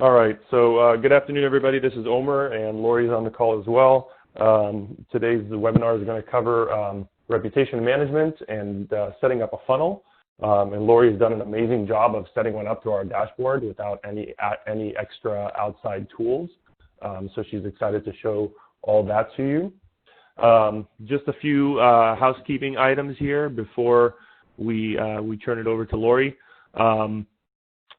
All right, so good afternoon, everybody. This is Omer, and Lori's on the call as well. Today's webinar is going to cover reputation management and setting up a funnel. And Lori has done an amazing job of setting one up to our dashboard without any extra outside tools. So she's excited to show all that to you. Just a few housekeeping items here before we turn it over to Lori.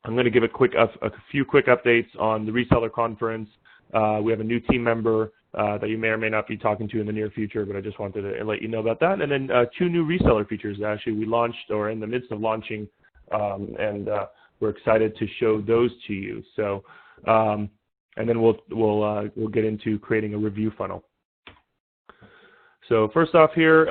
I'm going to give a few quick updates on the reseller conference. We have a new team member that you may or may not be talking to in the near future, but I just wanted to let you know about that. And then 2 new reseller features that actually we launched or in the midst of launching, and we're excited to show those to you. So, and then we'll get into creating a review funnel. So first off here,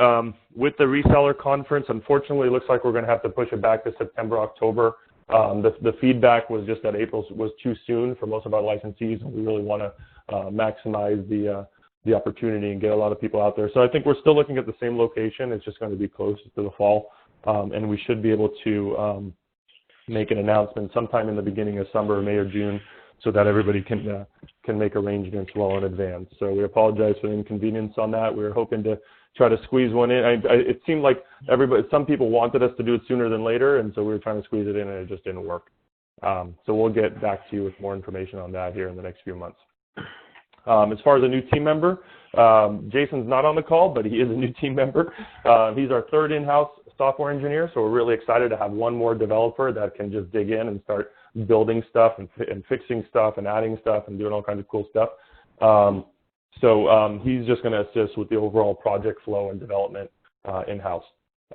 with the reseller conference, unfortunately, it looks like we're going to have to push it back to September, October. The feedback was just that April was too soon for most of our licensees, and we really want to maximize the opportunity and get a lot of people out there. So I think we're still looking at the same location. It's just going to be close to the fall, and we should be able to make an announcement sometime in the beginning of summer, May or June, so that everybody can make arrangements well in advance. So we apologize for the inconvenience on that. We were hoping to try to squeeze one in. It seemed like some people wanted us to do it sooner than later, and so we were trying to squeeze it in, and it just didn't work. So we'll get back to you with more information on that here in the next few months. As far as a new team member, Jason's not on the call, but he is a new team member. He's our 3rd in-house software engineer, so we're really excited to have one more developer that can just dig in and start building stuff and fixing stuff and adding stuff and doing all kinds of cool stuff. So he's just going to assist with the overall project flow and development in-house.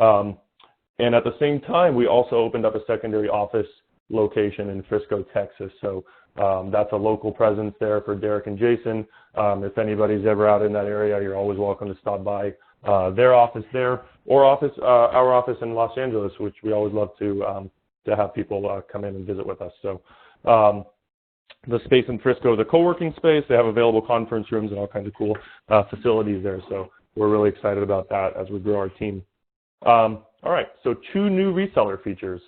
And at the same time, we also opened up a secondary office location in Frisco, Texas. So that's a local presence there for Derek and Jason. If anybody's ever out in that area, you're always welcome to stop by their office there, or our office in Los Angeles, which we always love to have people come in and visit with us. So the space in Frisco is a co-working space. They have available conference rooms and all kinds of cool facilities there. So we're really excited about that as we grow our team. All right, so 2 new reseller features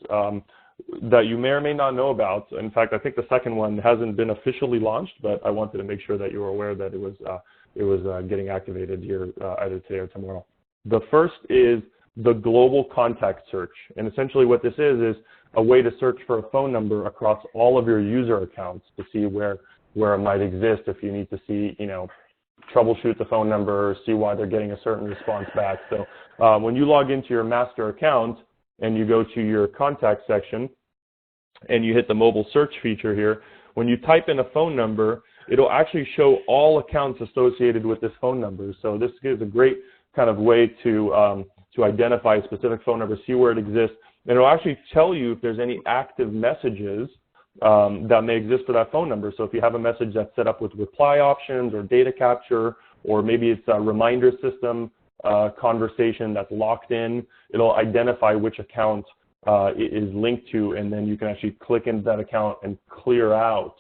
that you may or may not know about. In fact, I think the second one hasn't been officially launched, but I wanted to make sure that you were aware that it was getting activated here either today or tomorrow. The first is the global contact search. And essentially what this is a way to search for a phone number across all of your user accounts to see where it might exist if you need to see, troubleshoot the phone number, see why they're getting a certain response back. So when you log into your master account and you go to your contact section and you hit the mobile search feature here, when you type in a phone number, it'll actually show all accounts associated with this phone number. So this is a great kind of way to identify a specific phone number, see where it exists, and it'll actually tell you if there's any active messages that may exist for that phone number. So if you have a message that's set up with reply options or data capture, or maybe it's a reminder system conversation that's locked in, it'll identify which account it is linked to, and then you can actually click into that account and clear out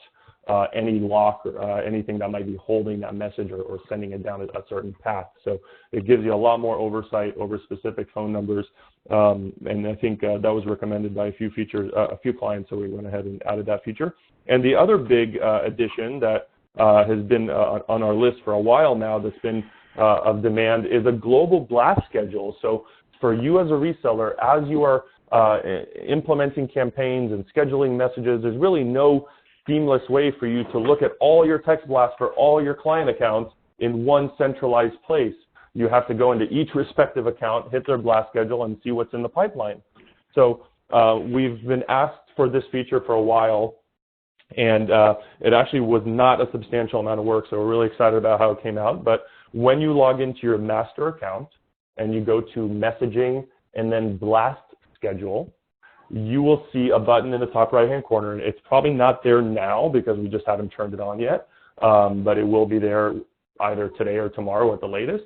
any lock or anything that might be holding that message or sending it down a certain path. So it gives you a lot more oversight over specific phone numbers, and I think that was recommended by a few clients, so we went ahead and added that feature. And the other big addition that has been on our list for a while now that's been of demand is a global blast schedule. So for you as a reseller, as you are implementing campaigns and scheduling messages, there's really no seamless way for you to look at all your text blasts for all your client accounts in one centralized place. You have to go into each respective account, hit their blast schedule, and see what's in the pipeline. So we've been asked for this feature for a while, and it actually was not a substantial amount of work, so we're really excited about how it came out. But when you log into your master account and you go to messaging and then blast schedule, you will see a button in the top right-hand corner. And it's probably not there now because we just haven't turned it on yet, but it will be there either today or tomorrow at the latest.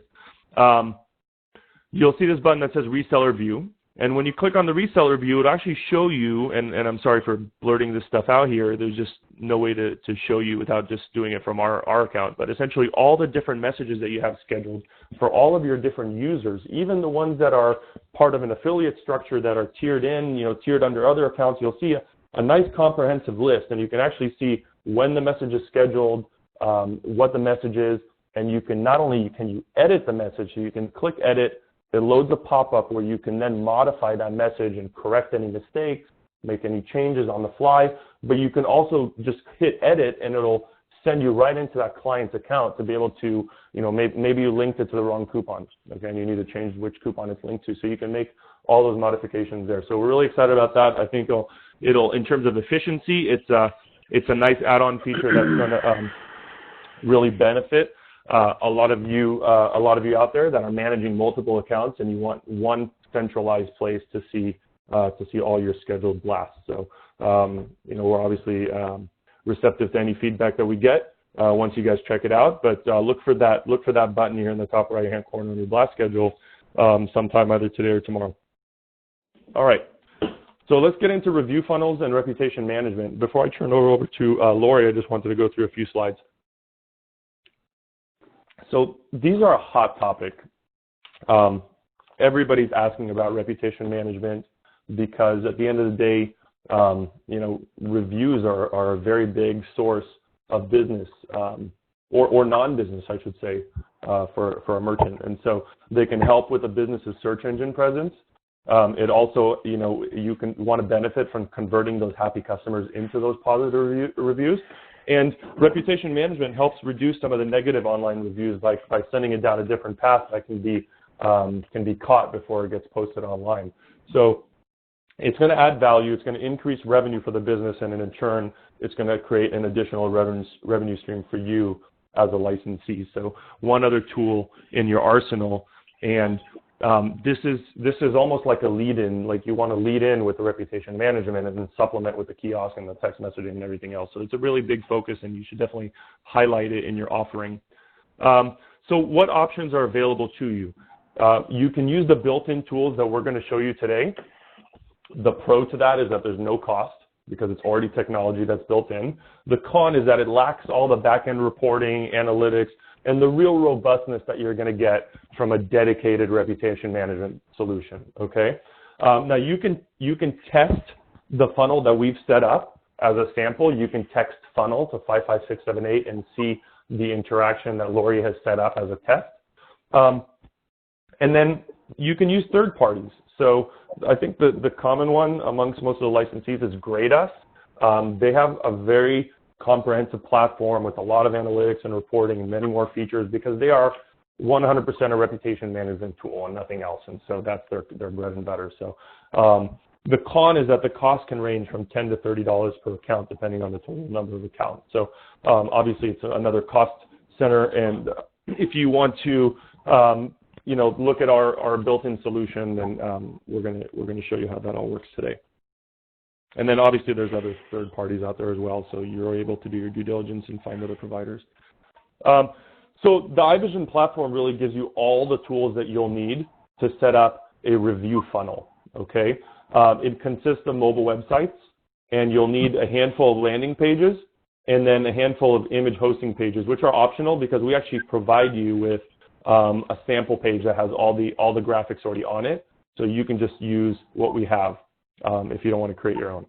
You'll see this button that says Reseller View. And when you click on the Reseller View, it'll actually show you, and I'm sorry for blurting this stuff out here, there's just no way to show you without just doing it from our account, but essentially all the different messages that you have scheduled for all of your different users, even the ones that are part of an affiliate structure that are tiered in, tiered under other accounts, you'll see a nice comprehensive list, and you can actually see when the message is scheduled, what the message is, and you can not only can you edit the message, so you can click edit, it loads a pop-up where you can then modify that message and correct any mistakes, make any changes on the fly, but you can also just hit edit and it'll send you right into that client's account to be able to, maybe you linked it to the wrong coupon, okay, and you need to change which coupon it's linked to, so you can make all those modifications there. So we're really excited about that. I think it'll in terms of efficiency, it's a nice add-on feature that's going to really benefit a lot of you out there that are managing multiple accounts and you want one centralized place to see all your scheduled blasts. So we're obviously receptive to any feedback that we get once you guys check it out. But look for that button here in the top right-hand corner of your blast schedule sometime either today or tomorrow. All right. So let's get into review funnels and reputation management. Before I turn over to Lori, I just wanted to go through a few slides. So these are a hot topic. Everybody's asking about reputation management because at the end of the day, reviews are a very big source of business or non-business, I should say, for a merchant. And so they can help with a business's search engine presence. It also, you can want to benefit from converting those happy customers into those positive reviews. And reputation management helps reduce some of the negative online reviews by sending it down a different path that can be caught before it gets posted online. So it's going to add value, it's going to increase revenue for the business, and in turn, it's going to create an additional revenue stream for you as a licensee. So one other tool in your arsenal, and this is almost like a lead-in, like you want to lead in with the reputation management and then supplement with the kiosk and the text messaging and everything else. So it's a really big focus, and you should definitely highlight it in your offering. So what options are available to you? You can use the built-in tools that we're going to show you today. The pro to that is that there's no cost because it's already technology that's built in. The con is that it lacks all the back-end reporting, analytics, and the real robustness that you're going to get from a dedicated reputation management solution, okay? Now, you can test the funnel that we've set up as a sample. You can text funnel to 55678 and see the interaction that Lori has set up as a test. And then you can use third parties. So I think the common one amongst most of the licensees is GradeUs. They have a very comprehensive platform with a lot of analytics and reporting and many more features because they are 100% a reputation management tool and nothing else. And so that's their bread and butter. So the con is that the cost can range from $10 to $30 per account depending on the total number of accounts. So obviously it's another cost center. And if you want to look at our built-in solution, then we're going to show you how that all works today. And then obviously there's other third parties out there as well, so you're able to do your due diligence and find other providers. So the iVision platform really gives you all the tools that you'll need to set up a review funnel, okay? It consists of mobile websites, and you'll need a handful of landing pages and then a handful of image hosting pages, which are optional because we actually provide you with a sample page that has all the graphics already on it, so you can just use what we have if you don't want to create your own.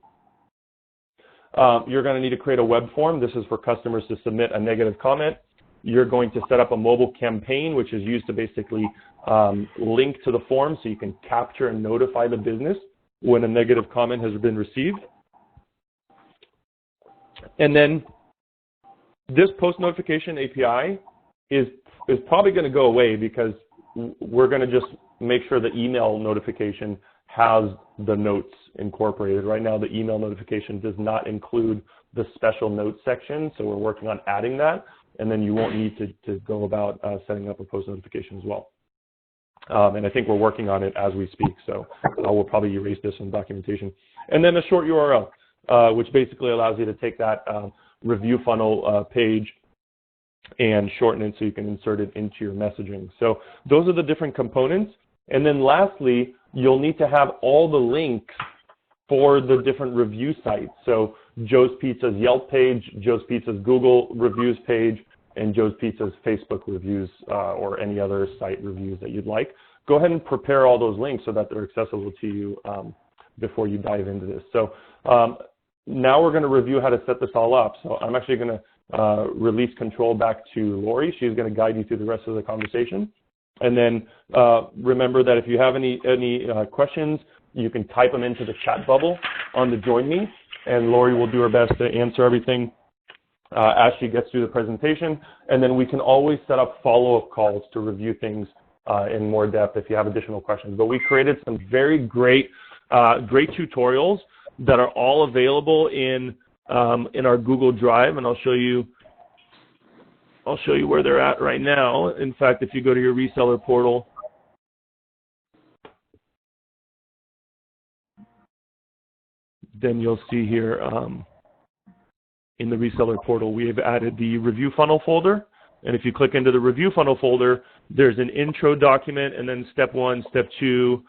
You're going to need to create a web form. This is for customers to submit a negative comment. You're going to set up a mobile campaign, which is used to basically link to the form so you can capture and notify the business when a negative comment has been received. And then this post notification API is probably going to go away because we're going to just make sure the email notification has the notes incorporated. Right now, the email notification does not include the special notes section, so we're working on adding that, and then you won't need to go about setting up a post notification as well. And I think we're working on it as we speak, so we'll probably erase this in documentation. And then a short URL, which basically allows you to take that review funnel page and shorten it so you can insert it into your messaging. So those are the different components. And then lastly, you'll need to have all the links for the different review sites. So Joe's Pizza's Yelp page, Joe's Pizza's Google reviews page, and Joe's Pizza's Facebook reviews or any other site reviews that you'd like. Go ahead and prepare all those links so that they're accessible to you before you dive into this. So now we're going to review how to set this all up. So I'm actually going to release control back to Lori. She's going to guide you through the rest of the conversation. And then remember that if you have any questions, you can type them into the chat bubble on the Join Me, and Lori will do her best to answer everything as she gets through the presentation. And then we can always set up follow-up calls to review things in more depth if you have additional questions. But we created some very great tutorials that are all available in our Google Drive, and I'll show you where they're at right now. In fact, if you go to your reseller portal, then you'll see here in the reseller portal, we have added the review funnel folder. And if you click into the review funnel folder, there's an intro document, and then step 1, step 2,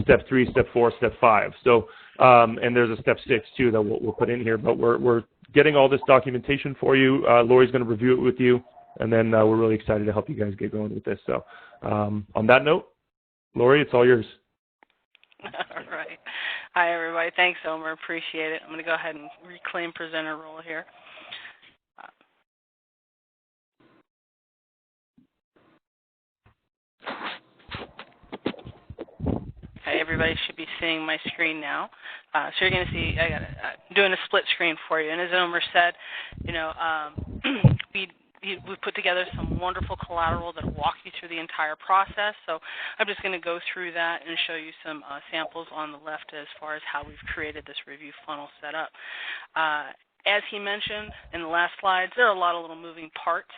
step 3, step 4, step 5. So, and there's a step 6 too that we'll put in here. But we're getting all this documentation for you. Lori's going to review it with you, and then we're really excited to help you guys get going with this. So, on that note, Lori, it's all yours. All right. Hi, everybody. Thanks, Omer. Appreciate it. I'm going to go ahead and reclaim presenter role here. Okay, everybody should be seeing my screen now. So you're going to see I'm doing a split screen for you. And as Omer said, you know, we've put together some wonderful collateral that will walk you through the entire process. So I'm just going to go through that and show you some samples on the left as far as how we've created this review funnel setup. As he mentioned in the last slides, there are a lot of little moving parts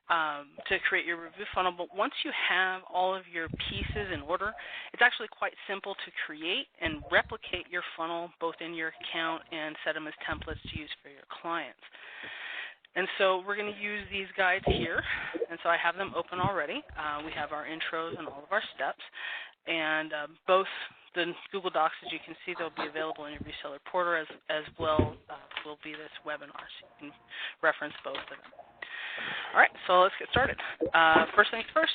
to create your review funnel, but once you have all of your pieces in order, it's actually quite simple to create and replicate your funnel both in your account and set them as templates to use for your clients. And so we're going to use these guides here, and so I have them open already. We have our intros and all of our steps, and both the Google Docs, as you can see, they'll be available in your reseller portal as well will be this webinar, so you can reference both of them. All right, so let's get started. First things first,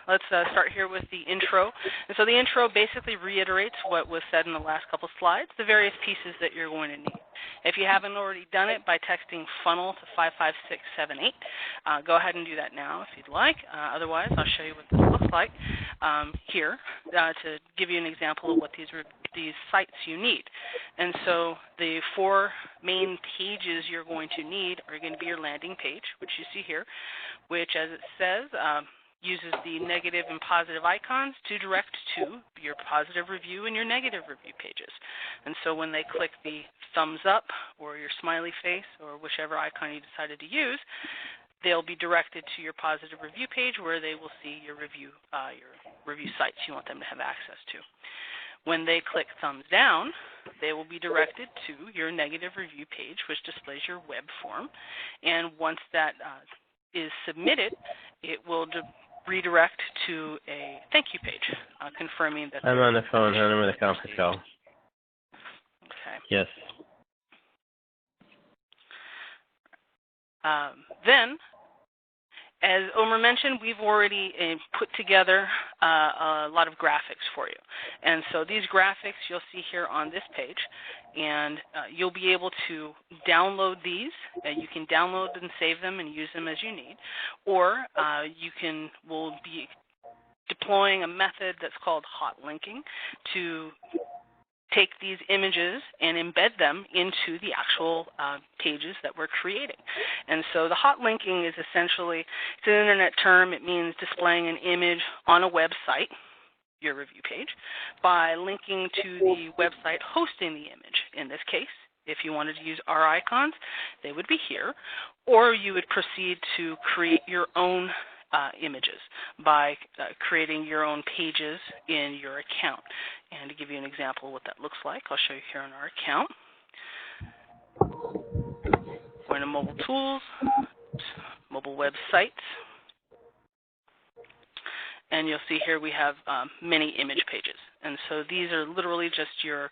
let's start here with the intro. And so the intro basically reiterates what was said in the last couple slides, the various pieces that you're going to need. If you haven't already done it by texting funnel to 55678, go ahead and do that now if you'd like. Otherwise, I'll show you what this looks like here to give you an example of what these sites you need. And so the 4 main pages you're going to need are going to be your landing page, which you see here, which, as it says, uses the negative and positive icons to direct to your positive review and your negative review pages. And so when they click the thumbs up or your smiley face or whichever icon you decided to use, they'll be directed to your positive review page where they will see your review sites you want them to have access to. When they click thumbs down, they will be directed to your negative review page, which displays your web form. And once that is submitted, it will redirect to a thank you page, confirming that I'm on the phone. I'm on the conference call. Okay. Yes. Then, as Omer mentioned, we've already put together a lot of graphics for you. And so these graphics you'll see here on this page, and you'll be able to download these. You can download and save them and use them as you need, or we'll be deploying a method that's called hot linking to take these images and embed them into the actual pages that we're creating. And so the hot linking is essentially, it's an internet term. It means displaying an image on a website, your review page, by linking to the website hosting the image. In this case, if you wanted to use our icons, they would be here, or you would proceed to create your own images by creating your own pages in your account. And to give you an example of what that looks like, I'll show you here on our account. Go into mobile tools, mobile websites, and you'll see here we have many image pages. And so these are literally just your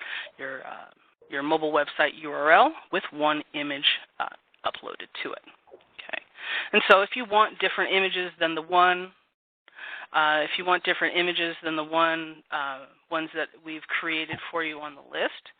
mobile website URL with one image uploaded to it. Okay. And so if you want different images than the ones that we've created for you on the list,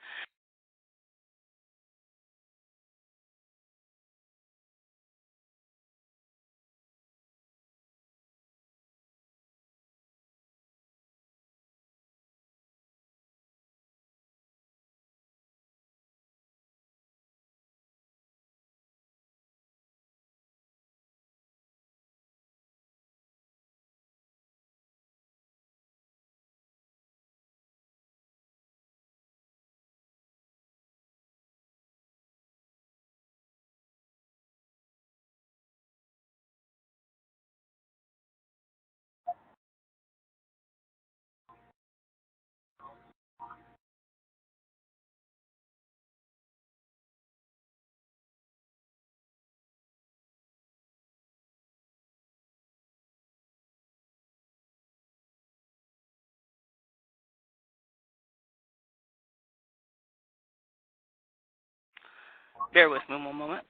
Bear with me one moment.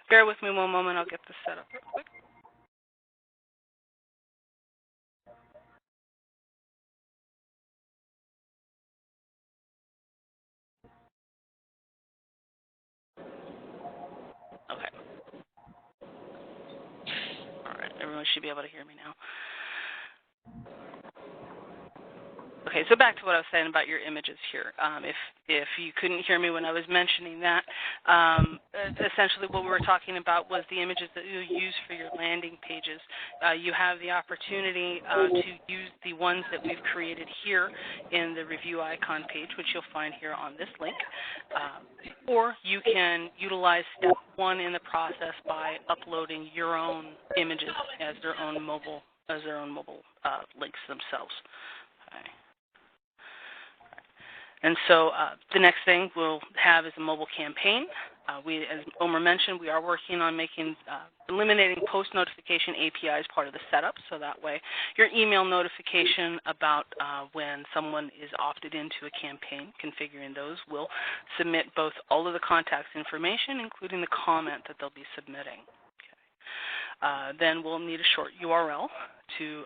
Bear with me one moment. I'll get this set up real quick. Okay. All right. Everyone should be able to hear me now. Okay, so back to what I was saying about your images here. If you couldn't hear me when I was mentioning that, essentially what we were talking about was the images that you use for your landing pages. You have the opportunity to use the ones that we've created here in the review icon page, which you'll find here on this link, or you can utilize step 1 in the process by uploading your own images as their own mobile links themselves. Okay. And so the next thing we'll have is a mobile campaign. As Omer mentioned, we are working on eliminating post-notification API as part of the setup, so that way your email notification about when someone is opted into a campaign, configuring those, will submit both all of the contacts information, including the comment that they'll be submitting. Okay. Then we'll need a short URL to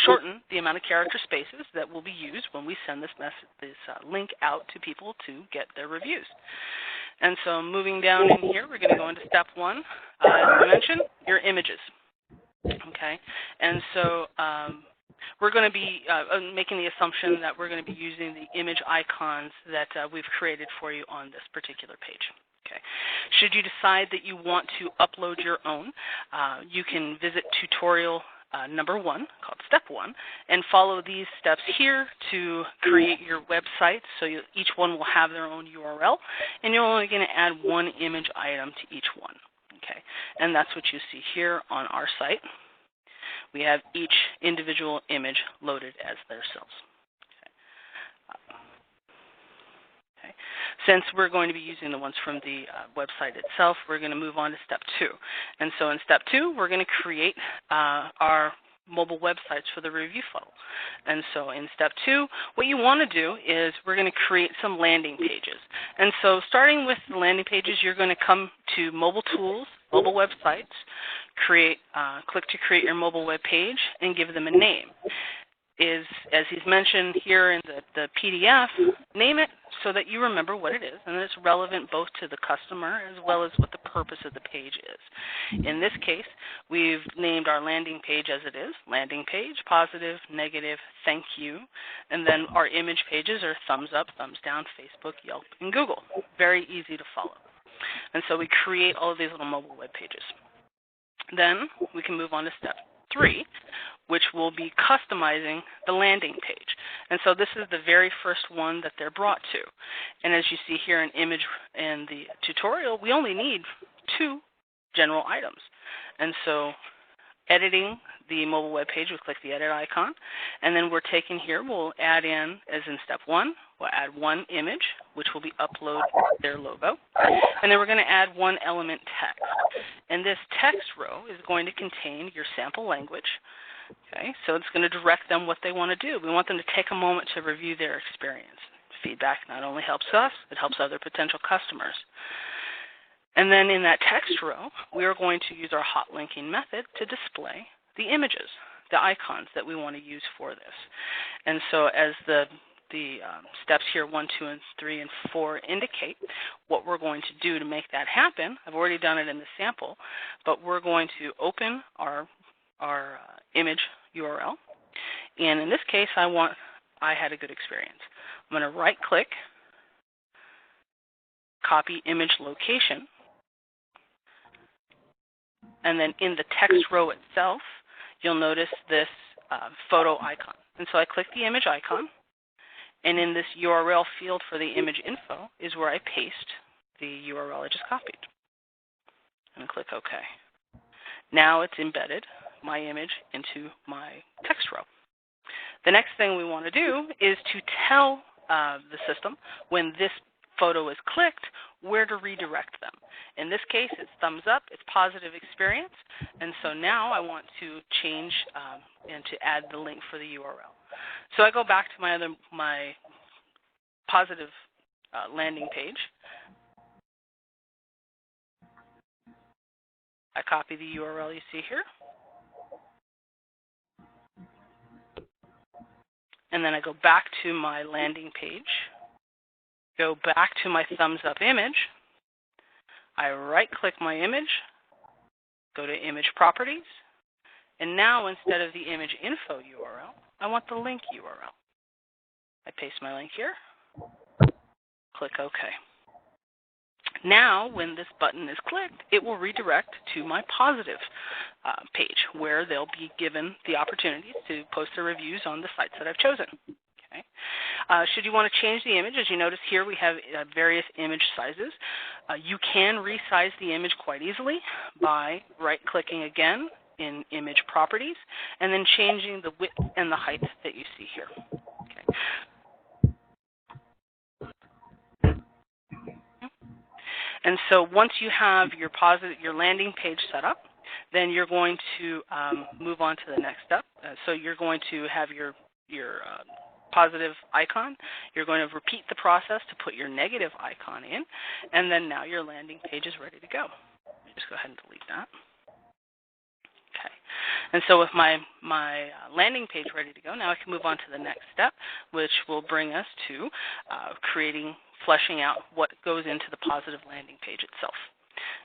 shorten the amount of character spaces that will be used when we send this link out to people to get their reviews. And so moving down in here, we're going to go into step 1. As I mentioned, your images. Okay, and so we're going to be making the assumption that we're going to be using the image icons that we've created for you on this particular page. Okay. Should you decide that you want to upload your own, you can visit tutorial number 1, called step 1, and follow these steps here to create your website. So each one will have their own URL, and you're only going to add one image item to each one. Okay, and that's what you see here on our site. We have each individual image loaded as their cells. Okay. Since we're going to be using the ones from the website itself, we're going to move on to step 2. And so in step 2, we're going to create our mobile websites for the review funnel. And so in step 2, what you want to do is we're going to create some landing pages. And so starting with the landing pages, you're going to come to Mobile Tools, Mobile Websites, click to create your mobile web page, and give them a name. As he's mentioned here in the PDF, name it so that you remember what it is, and it's relevant both to the customer as well as what the purpose of the page is. In this case, we've named our landing page as it is, landing page, positive, negative, thank you, and then our image pages are thumbs up, thumbs down, Facebook, Yelp, and Google. Very easy to follow. And so we create all of these little mobile web pages. Then we can move on to step 3, which will be customizing the landing page. And so this is the very first one that they're brought to. And as you see here in image in the tutorial, we only need 2 general items. And so editing the mobile web page, we'll click the edit icon, and then we're taking here, we'll add in, as in step 1, we'll add 1 image, which will be upload their logo, and then we're going to add 1 element text. And this text row is going to contain your sample language. Okay, so it's going to direct them what they want to do. We want them to take a moment to review their experience. Feedback not only helps us, it helps other potential customers. And then in that text row, we are going to use our hot linking method to display the images, the icons that we want to use for this. And so as the steps here 1, 2, and 3, and 4 indicate what we're going to do to make that happen. I've already done it in the sample, but we're going to open our image URL. And in this case, I had a good experience. I'm going to right-click, copy image location, and then in the text row itself, you'll notice this photo icon. And so I click the image icon, and in this URL field for the image info is where I paste the URL I just copied. And click OK. Now it's embedded my image into my text row. The next thing we want to do is to tell the system when this photo is clicked where to redirect them. In this case, it's thumbs up, it's positive experience, and so now I want to change and to add the link for the URL. So I go back to my positive landing page, I copy the URL you see here. And then I go back to my landing page, go back to my thumbs up image. I right-click my image, go to Image Properties, and now instead of the image info URL, I want the link URL. I paste my link here, click OK. Now, when this button is clicked, it will redirect to my positive page, where they'll be given the opportunity to post their reviews on the sites that I've chosen. Okay. Should you want to change the image, as you notice here, we have various image sizes. You can resize the image quite easily by right-clicking again in Image Properties, and then changing the width and the height that you see here. Okay. And so once you have your landing page set up, then you're going to move on to the next step. So you're going to have your positive icon. You're going to repeat the process to put your negative icon in, and then now your landing page is ready to go. Let me just go ahead and delete that. Okay. And so with my landing page ready to go, now I can move on to the next step, which will bring us to fleshing out what goes into the positive landing page itself.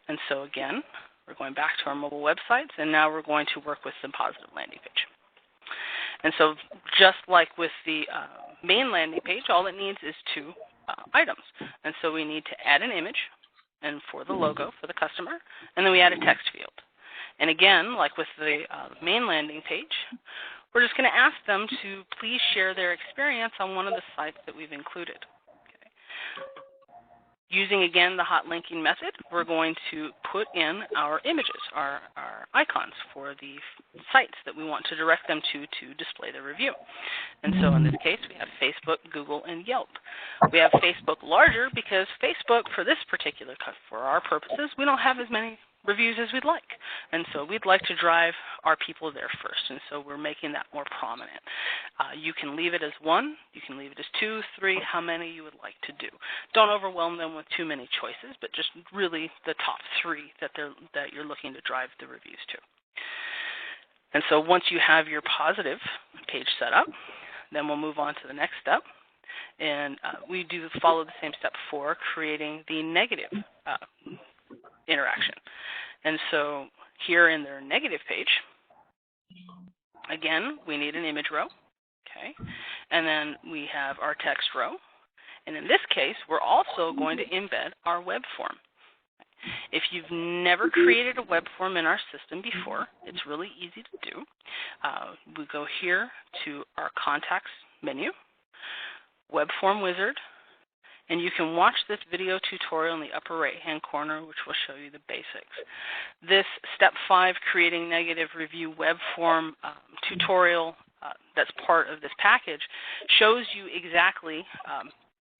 And so again, we're going back to our mobile websites, and now we're going to work with the positive landing page. And so just like with the main landing page, all it needs is two items. And so we need to add an image and for the logo for the customer, and then we add a text field. And again, like with the main landing page, we're just going to ask them to please share their experience on one of the sites that we've included. Okay. Using, again, the hot linking method, we're going to put in our images, our icons for the sites that we want to direct them to display their review. And so in this case, we have Facebook, Google, and Yelp. We have Facebook larger because Facebook, for this particular, for our purposes, we don't have as many reviews as we'd like. And so we'd like to drive our people there first. And so we're making that more prominent. You can leave it as 1, you can leave it as 2, 3, how many you would like to do. Don't overwhelm them with too many choices, but just really the top 3 that you're looking to drive the reviews to. And so once you have your positive page set up, then we'll move on to the next step. And we do follow the same step for creating the negative interaction. And so here in their negative page, again, we need an image row, okay? And then we have our text row. And in this case, we're also going to embed our web form. If you've never created a web form in our system before, it's really easy to do. We go here to our contacts menu, web form wizard, and you can watch this video tutorial in the upper right-hand corner, which will show you the basics. This Step 5 Creating Negative Review Web Form tutorial that's part of this package shows you exactly,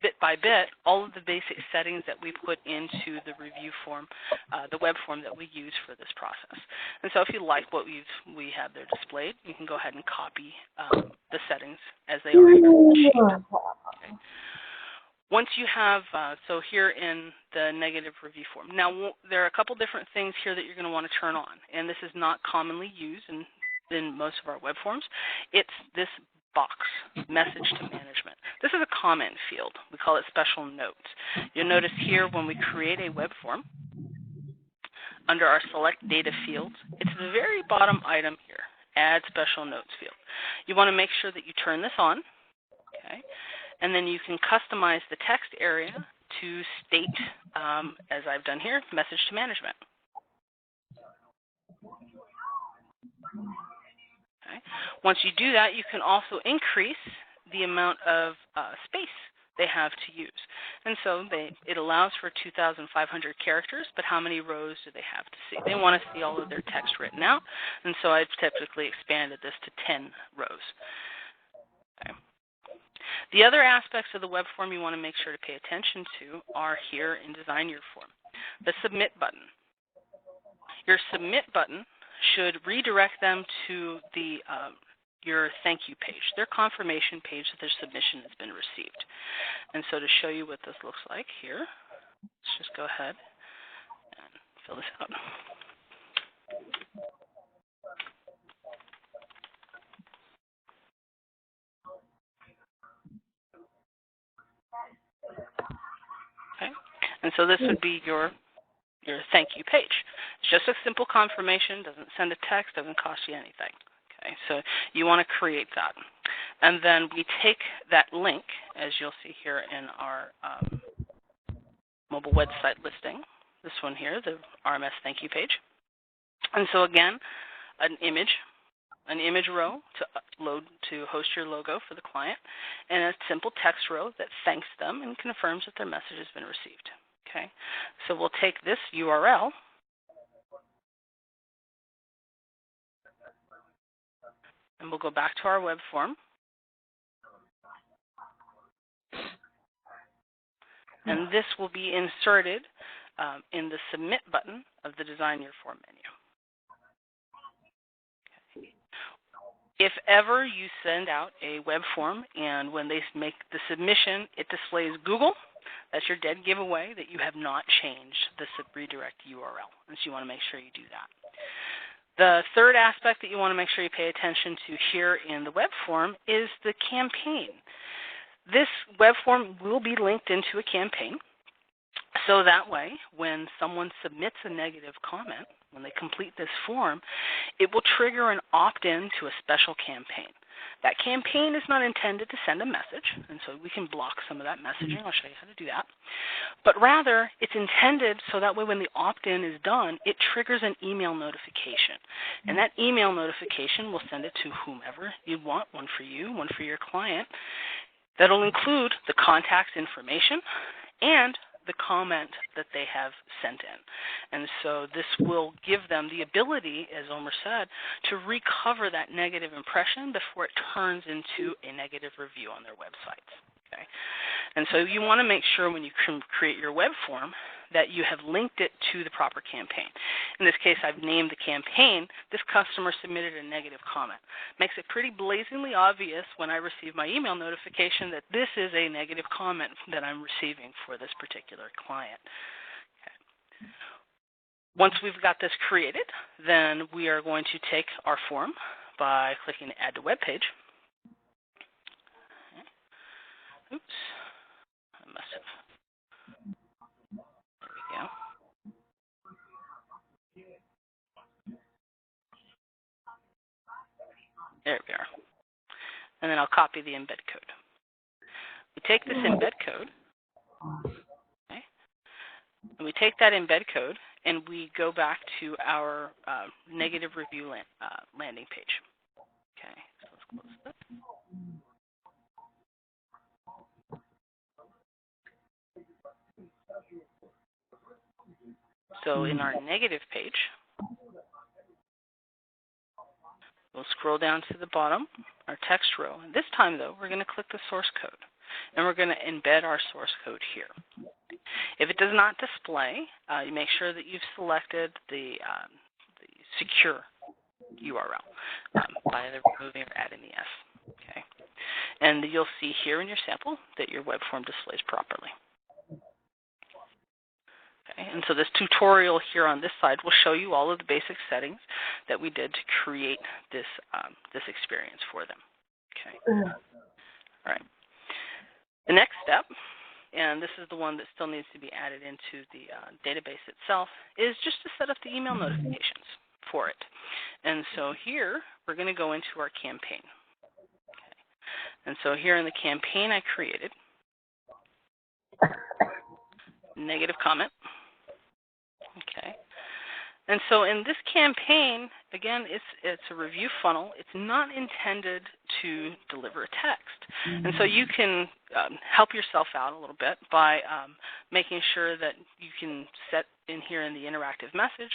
bit by bit, all of the basic settings that we put into the review form, the web form that we use for this process. And so if you like what we have there displayed, you can go ahead and copy the settings as they are here on the sheet. Okay. Once you have, so here in the negative review form. Now, there are a couple different things here that you're going to want to turn on, and this is not commonly used in most of our web forms. It's this box, message to management. This is a comment field. We call it special notes. You'll notice here when we create a web form, under our select data fields, it's the very bottom item here, add special notes field. You want to make sure that you turn this on, okay? And then you can customize the text area to state, as I've done here, message to management. Okay. Once you do that, you can also increase the amount of space they have to use. And so it allows for 2,500 characters, but how many rows do they have to see? They want to see all of their text written out, and so I've typically expanded this to 10 rows. Okay. The other aspects of the web form you want to make sure to pay attention to are here in Design Your Form. The Submit button. Your Submit button should redirect them to your thank you page, their confirmation page that their submission has been received. And so to show you what this looks like here, let's just go ahead and fill this out. And so this would be your thank you page. It's just a simple confirmation, doesn't send a text, doesn't cost you anything. Okay, so you want to create that. And then we take that link, as you'll see here in our mobile website listing, this one here, the RMS thank you page. And so again, an image row to load to host your logo for the client, and a simple text row that thanks them and confirms that their message has been received. Okay, so we'll take this URL and we'll go back to our web form, and this will be inserted in the submit button of the Design Your Form menu. Okay. If ever you send out a web form and when they make the submission, it displays Google, that's your dead giveaway that you have not changed the redirect URL. And so you want to make sure you do that. The third aspect that you want to make sure you pay attention to here in the web form is the campaign. This web form will be linked into a campaign. So that way, when someone submits a negative comment, when they complete this form, it will trigger an opt-in to a special campaign. That campaign is not intended to send a message, and so we can block some of that messaging. I'll show you how to do that. But rather, it's intended so that way when the opt-in is done, it triggers an email notification. And that email notification will send it to whomever you want, one for you, one for your client. That'll include the contact information and the comment that they have sent in. And so this will give them the ability, as Omer said, to recover that negative impression before it turns into a negative review on their websites. Okay? And so you want to make sure when you create your web form that you have linked it to the proper campaign. In this case, I've named the campaign, this customer submitted a negative comment. Makes it pretty blazingly obvious when I receive my email notification that this is a negative comment that I'm receiving for this particular client. Okay. Once we've got this created, then we are going to take our form by clicking Add to Web Page. Okay. Oops, I must have. Yeah. There we are. And then I'll copy the embed code. We take this embed code, okay, and we take that embed code and we go back to our negative review landing page. Okay, so let's close this. So in our negative page, we'll scroll down to the bottom, our text row. And this time, though, we're going to click the source code, and we're going to embed our source code here. If it does not display, you make sure that you've selected the secure URL by either removing or adding the S. Okay, and you'll see here in your sample that your web form displays properly. Okay, and so this tutorial here on this side will show you all of the basic settings that we did to create this this experience for them. Okay. All right. The next step, and this is the one that still needs to be added into the database itself, is just to set up the email notifications for it. And so here we're going to go into our campaign. Okay. And so here in the campaign I created negative comment. Okay. And so in this campaign, again, it's a review funnel. It's not intended to deliver a text. And so you can help yourself out a little bit by making sure that you can set in here in the interactive message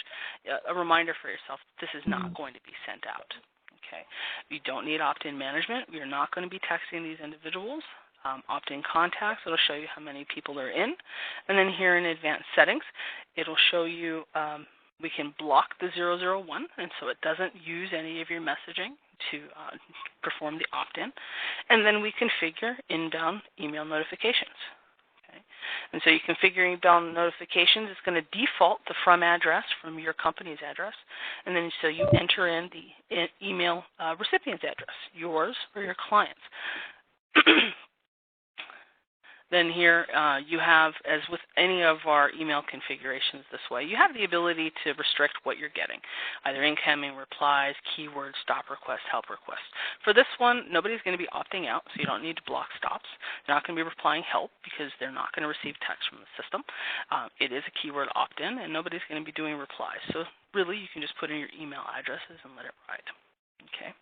a reminder for yourself that this is not going to be sent out. Okay. You don't need opt-in management. You're not going to be texting these individuals. Opt-in contacts, it'll show you how many people are in. And then here in advanced settings, it'll show you we can block the 001, and so it doesn't use any of your messaging to perform the opt-in. And then we configure inbound email notifications. Okay? And so you configure inbound notifications. It's going to default the from address from your company's address. And then so you enter in the email recipient's address, yours or your client's. then here you have, as with any of our email configurations this way, you have the ability to restrict what you're getting, either incoming replies, keywords, stop requests, help requests. For this one, nobody's going to be opting out, so you don't need to block stops. They're not going to be replying help because they're not going to receive text from the system. It is a keyword opt-in, and nobody's going to be doing replies. So really, you can just put in your email addresses and let it ride. Okay.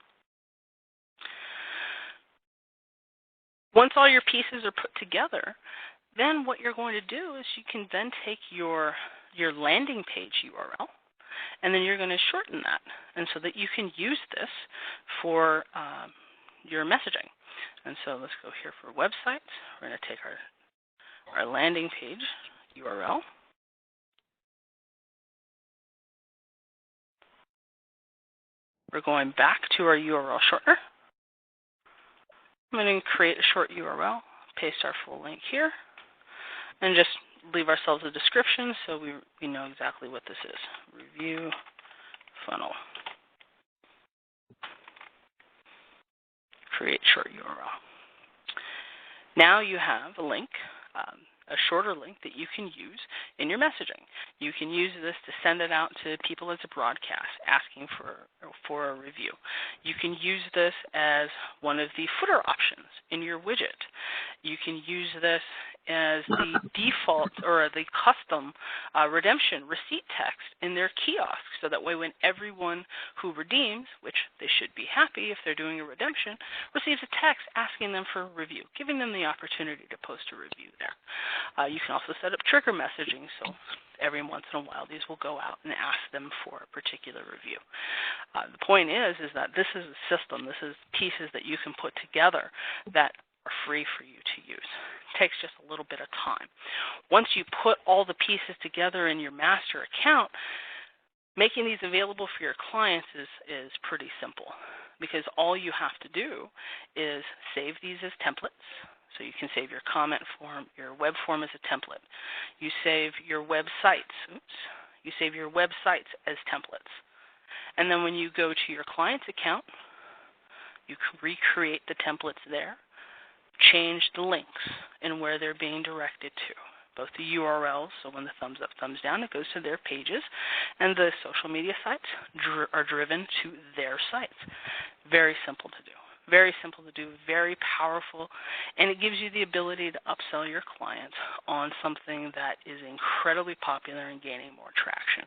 Once all your pieces are put together, then what you're going to do is you can then take your landing page URL, and then you're going to shorten that, and so that you can use this for your messaging. And so let's go here for websites. We're going to take our landing page URL. We're going back to our URL shortener. I'm going to create a short URL, paste our full link here, and just leave ourselves a description so we know exactly what this is. Review funnel. Create short URL. Now you have a link, a shorter link that you can use in your messaging. You can use this to send it out to people as a broadcast asking for a review. You can use this as one of the footer options in your widget. You can use this as the default or the custom redemption receipt text in their kiosk, so that way when everyone who redeems, which they should be happy if they're doing a redemption, receives a text asking them for a review, giving them the opportunity to post a review there. You can also set up trigger messaging, so every once in a while these will go out and ask them for a particular review. The point is that this is a system, this is pieces that you can put together that are free for you to use. It takes just a little bit of time. Once you put all the pieces together in your master account, making these available for your clients is pretty simple, because all you have to do is save these as templates. So you can save your comment form, your web form as a template. You save your websites. You save your websites as templates. And then when you go to your client's account, you can recreate the templates there, change the links and where they're being directed to, both the URLs, so when the thumbs up, thumbs down, it goes to their pages, and the social media sites are driven to their sites. Very simple to do. Very simple to do, very powerful, and it gives you the ability to upsell your clients on something that is incredibly popular and gaining more traction.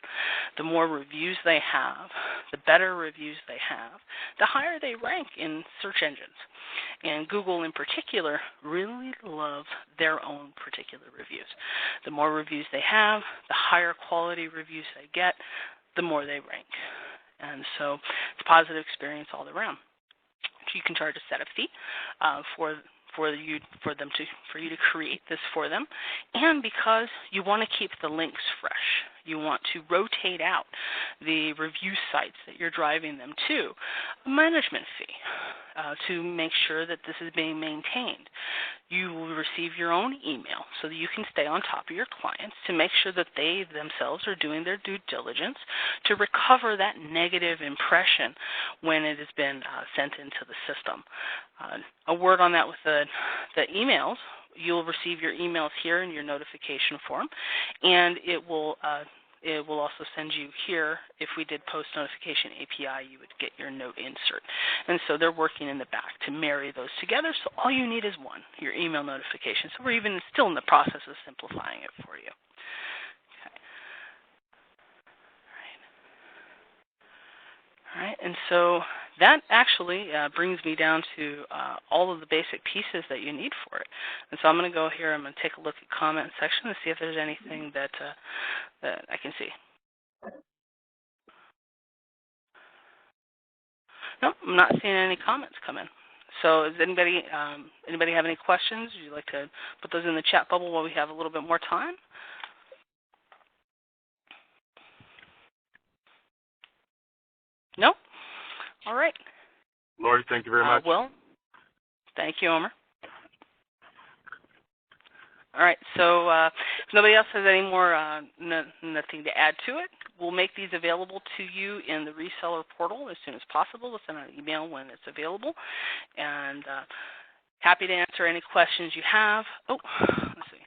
The more reviews they have, the better reviews they have, the higher they rank in search engines. And Google in particular really loves their own particular reviews. The more reviews they have, the higher quality reviews they get, the more they rank. And so it's a positive experience all around. You can charge a setup fee for you to create this for them, and because you want to keep the links fresh, you want to rotate out the review sites that you're driving them to, a management fee to make sure that this is being maintained. You will receive your own email so that you can stay on top of your clients to make sure that they themselves are doing their due diligence to recover that negative impression when it has been sent into the system. A word on that with the emails. You'll receive your emails here in your notification form, and it will also send you here, if we did post notification API, you would get your note insert. And so they're working in the back to marry those together, so all you need is one, your email notification. So we're even still in the process of simplifying it for you. Okay. All right, and so that actually brings me down to all of the basic pieces that you need for it. And so I'm going to go here, I'm going to take a look at comment section and see if there's anything that I can see. No, I'm not seeing any comments come in. So does anybody have any questions? Would you like to put those in the chat bubble while we have a little bit more time? No? All right. Lori, thank you very much. Well, thank you, Omer. All right, so if nobody else has any more, nothing to add to it, we'll make these available to you in the reseller portal as soon as possible. We'll send out an email when it's available. And Happy to answer any questions you have. Oh, let's see.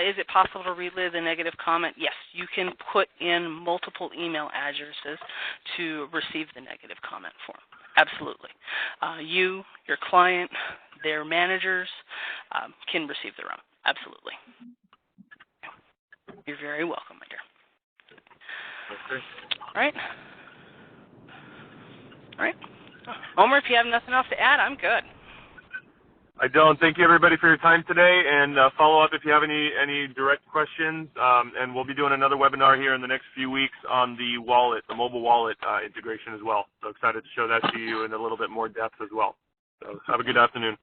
Is it possible to relive the negative comment? Yes, you can put in multiple email addresses to receive the negative comment form. Absolutely. You, your client, their managers can receive their own. Absolutely. You're very welcome, my dear. Okay. All right. All right. Homer, if you have nothing else to add, I'm good. I don't. Thank you, everybody, for your time today, and follow up if you have any direct questions. And we'll be doing another webinar here in the next few weeks on the wallet, the mobile wallet integration as well. So excited to show that to you in a little bit more depth as well. So have a good afternoon.